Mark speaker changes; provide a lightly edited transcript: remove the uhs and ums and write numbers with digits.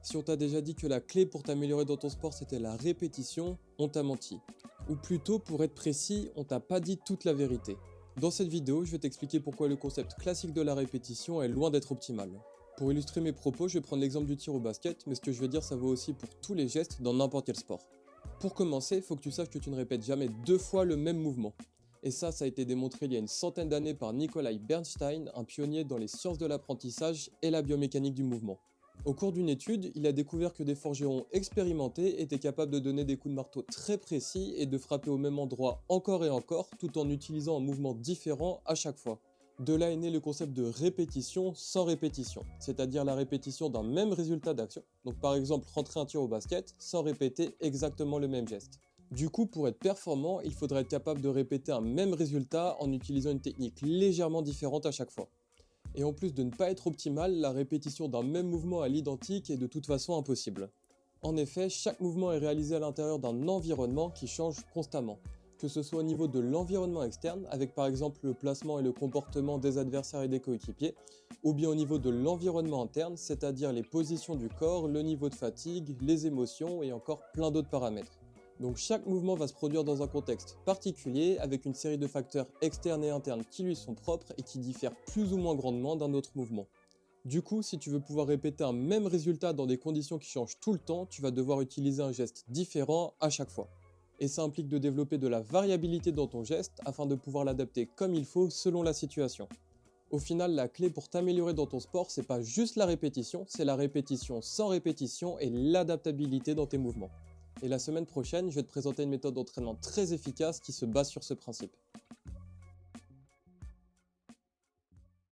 Speaker 1: Si on t'a déjà dit que la clé pour t'améliorer dans ton sport c'était la répétition, on t'a menti. Ou plutôt, pour être précis, on t'a pas dit toute la vérité. Dans cette vidéo, je vais t'expliquer pourquoi le concept classique de la répétition est loin d'être optimal. Pour illustrer mes propos, je vais prendre l'exemple du tir au basket, mais ce que je vais dire ça vaut aussi pour tous les gestes dans n'importe quel sport. Pour commencer, il faut que tu saches que tu ne répètes jamais deux fois le même mouvement. Et ça a été démontré il y a une centaine d'années par Nikolai Bernstein, un pionnier dans les sciences de l'apprentissage et la biomécanique du mouvement. Au cours d'une étude, il a découvert que des forgerons expérimentés étaient capables de donner des coups de marteau très précis et de frapper au même endroit encore et encore, tout en utilisant un mouvement différent à chaque fois. De là est né le concept de répétition sans répétition, c'est-à-dire la répétition d'un même résultat d'action. Donc par exemple, rentrer un tir au basket sans répéter exactement le même geste. Du coup, pour être performant, il faudrait être capable de répéter un même résultat en utilisant une technique légèrement différente à chaque fois. Et en plus de ne pas être optimal, la répétition d'un même mouvement à l'identique est de toute façon impossible. En effet, chaque mouvement est réalisé à l'intérieur d'un environnement qui change constamment. Que ce soit au niveau de l'environnement externe, avec par exemple le placement et le comportement des adversaires et des coéquipiers, ou bien au niveau de l'environnement interne, c'est-à-dire les positions du corps, le niveau de fatigue, les émotions et encore plein d'autres paramètres. Donc chaque mouvement va se produire dans un contexte particulier, avec une série de facteurs externes et internes qui lui sont propres et qui diffèrent plus ou moins grandement d'un autre mouvement. Du coup, si tu veux pouvoir répéter un même résultat dans des conditions qui changent tout le temps, tu vas devoir utiliser un geste différent à chaque fois. Et ça implique de développer de la variabilité dans ton geste afin de pouvoir l'adapter comme il faut selon la situation. Au final, la clé pour t'améliorer dans ton sport, c'est pas juste la répétition, c'est la répétition sans répétition et l'adaptabilité dans tes mouvements. Et la semaine prochaine, je vais te présenter une méthode d'entraînement très efficace qui se base sur ce principe.